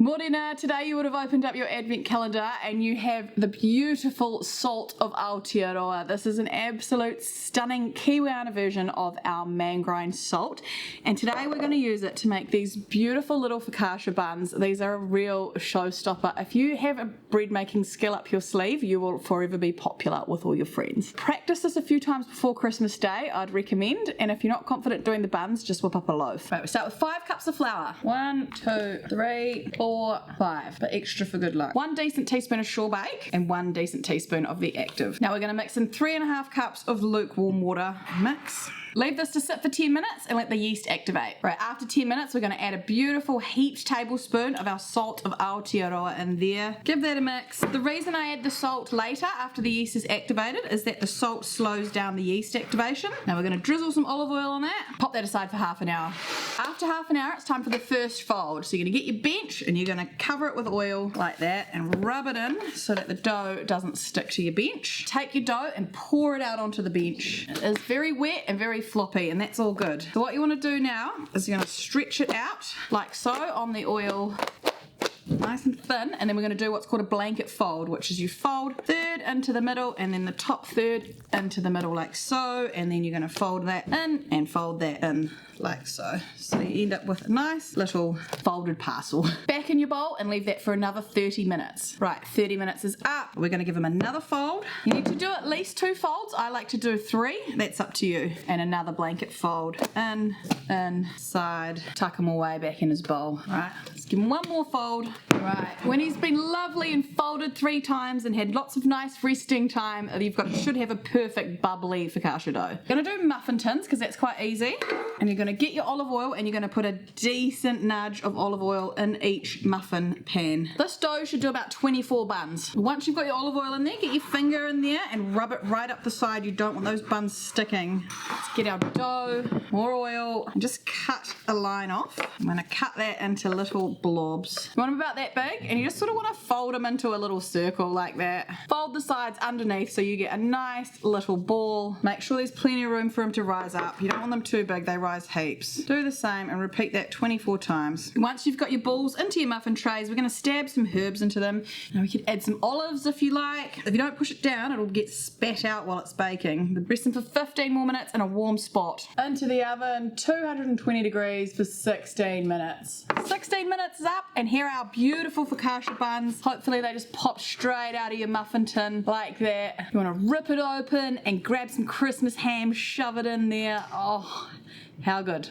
Morena, today you would have opened up your advent calendar and you have the beautiful salt of Aotearoa. This is an absolute stunning Kiwiana version of our man grind salt, and today we're going to use it to make these beautiful little focaccia buns. These are a real showstopper. If you have a bread making skill up your sleeve, you will forever be popular with all your friends. Practice this a few times before Christmas Day, I'd recommend, and if you're not confident doing the buns, just whip up a loaf. Right, we start with 5 cups of flour. 1, 2, 3, 4, 5, but extra for good luck. 1 decent teaspoon of shore bake and 1 decent teaspoon of the active. Now we're going to mix in 3.5 cups of lukewarm water. Mix. Leave this to sit for 10 minutes and let the yeast activate. Right, after 10 minutes we're going to add a beautiful heaped tablespoon of our salt of Aotearoa in there. Give that a mix. The reason I add the salt later after the yeast is activated is that the salt slows down the yeast activation. Now we're going to drizzle some olive oil on that. Pop that aside for half an hour. After half an hour it's time for the first fold. So you're going to get your bench and you're going to cover it with oil like that and rub it in so that the dough doesn't stick to your bench. Take your dough and pour it out onto the bench. It is very wet and very floppy, and that's all good. So what you want to do now is you're going to stretch it out like so on the oil, nice and thin, and then we're going to do what's called a blanket fold, which is you fold third into the middle and then the top third into the middle like so, and then you're going to fold that in and fold that in like so. So you end up with a nice little folded parcel. Back in your bowl and leave that for another 30 minutes. Right, 30 minutes is up. We're going to give them another fold. You need to do at least 2 folds. I like to do 3. That's up to you. And another blanket fold. In, side, tuck him away back in his bowl. Right, let's give him one more fold. Right, when he's been lovely and folded 3 times and had lots of nice resting time, should have a perfect bubbly focaccia dough. Gonna do muffin tins because that's quite easy. And you're gonna get your olive oil and you're gonna put a decent nudge of olive oil in each muffin pan. This dough should do about 24 buns. Once you've got your olive oil in there, get your finger in there and rub it right up the side. You don't want those buns sticking. Let's get our dough, more oil, and just cut a line off. I'm gonna cut that into little blobs. You want them about that big, and you just sort of want to fold them into a little circle like that. Fold the sides underneath so you get a nice little ball. Make sure there's plenty of room for them to rise up. You don't want them too big, they rise heaps. Do the same and repeat that 24 times. Once you've got your balls into your muffin trays, we're going to stab some herbs into them. Now we could add some olives if you like. If you don't push it down, it'll get spat out while it's baking. Rest them for 15 more minutes in a warm spot. Into the oven, 220 degrees for 16 minutes. 16 minutes is up, and here are our beautiful focaccia buns. Hopefully they just pop straight out of your muffin tin like that. You want to rip it open and grab some Christmas ham, shove it in there. Oh, how good.